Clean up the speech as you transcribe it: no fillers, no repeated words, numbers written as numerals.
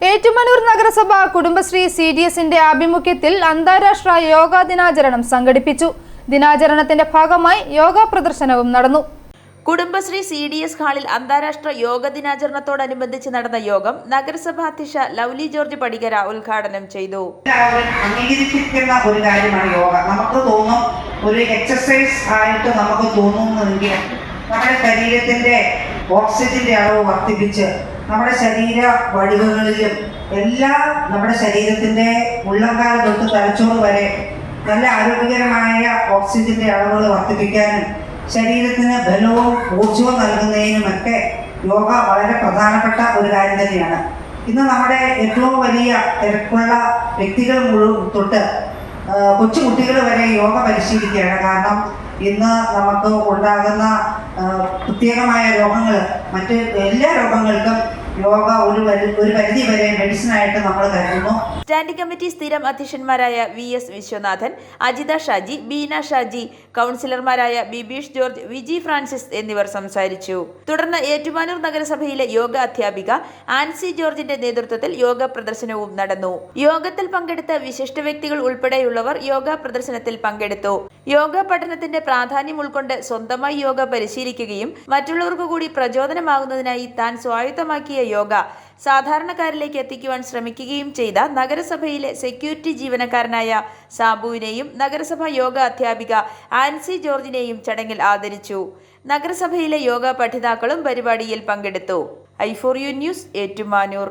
ഏറ്റുമാനൂർ നഗരസഭ കുടുംബശ്രീ CDSന്റെ ആഭിമുഖ്യത്തിൽ അന്താരാഷ്ട്ര യോഗാ ദിനാചരണം സംഘടിപ്പിച്ചു. ദിനാചരണത്തിന്റെ ഭാഗമായി യോഗ പ്രദർശനവും നടന്നു. കുടുംബശ്രീ CDS ഹാളിൽ അന്താരാഷ്ട്ര യോഗ ദിനാചരണത്തോടനുബന്ധിച്ച് നടന്ന യോഗം നഗരസഭാ അധ്യക്ഷ ലവ്ലി ജോർജ് പടികര ഉദ്ഘാടനം ചെയ്തു. അംഗീകരിച്ചിരിക്കുന്ന ഒരു കാര്യമാണ് യോഗ. നമുക്ക് തോന്നും ഒരു എക്സസൈസ് ആയിട്ട് നമുക്ക് തോന്നുന്നെങ്കിൽ നമ്മുടെ ശരീരത്തിന്റെ ഓക്സിജന്റെ അളവ് വർദ്ധിപ്പിച്ച് നമ്മുടെ ശരീര വടിവുകളിലും എല്ലാം നമ്മുടെ ശരീരത്തിന്റെ ഉള്ളംകാലം തൊട്ട് തലച്ചോറ് വരെ നല്ല ആരോഗ്യകരമായ ഓക്സിജന്റെ അളവുകൾ വർദ്ധിപ്പിക്കാനും ശരീരത്തിന് ബലവും ഊർജവും നൽകുന്നതിനുമൊക്കെ യോഗ വളരെ പ്രധാനപ്പെട്ട ഒരു കാര്യം തന്നെയാണ്. ഇന്ന് നമ്മുടെ ഏറ്റവും വലിയ തിരക്കുള്ള വ്യക്തികൾ തൊട്ട് കൊച്ചുകുട്ടികൾ വരെ യോഗ പരിശീലിക്കുകയാണ്. കാരണം ഇന്ന് നമുക്ക് ഉണ്ടാകുന്ന പ്രത്യേകമായ രോഗങ്ങൾ, മറ്റ് എല്ലാ രോഗങ്ങൾക്കും യോഗ ഒരു പരിധി വരെ മെഡിസിനായിട്ട് നമ്മൾ കരുതുന്നു. സ്റ്റാൻഡിംഗ് കമ്മിറ്റി സ്ഥിരം അധ്യക്ഷന്മാരായ VS വിശ്വനാഥൻ, അജിത ഷാജി, ബീന ഷാജി, കൗൺസിലർമാരായ ബിബീഷ് ജോർജ്, വിജി ഫ്രാൻസിസ് എന്നിവർ സംസാരിച്ചു. തുടർന്ന് ഏറ്റുമാനൂർ നഗരസഭയിലെ യോഗ അധ്യാപിക ആൻസി ജോർജിന്റെ നേതൃത്വത്തിൽ യോഗ പ്രദർശനവും നടന്നു. യോഗത്തിൽ പങ്കെടുത്ത വിശിഷ്ട വ്യക്തികൾ ഉൾപ്പെടെയുള്ളവർ യോഗ പ്രദർശനത്തിൽ പങ്കെടുത്തു. യോഗ പഠനത്തിന്റെ പ്രാധാന്യം ഉൾക്കൊണ്ട് സ്വന്തമായി യോഗ പരിശീലിക്കുകയും മറ്റുള്ളവർക്ക് കൂടി പ്രചോദനമാകുന്നതിനായി താൻ സ്വായത്തമാക്കിയ യോഗ സാധാരണക്കാരിലേക്ക് എത്തിക്കുവാൻ ശ്രമിക്കുകയും ചെയ്ത നഗരസഭയിലെ സെക്യൂരിറ്റി ജീവനക്കാരനായ സാബുവിനെയും നഗരസഭ യോഗ അധ്യാപിക ആൻസി ജോർജിനെയും ചടങ്ങിൽ ആദരിച്ചു. നഗരസഭയിലെ യോഗ പഠിതാക്കളും പരിപാടിയിൽ പങ്കെടുത്തു. i4U news, Ettumanoor.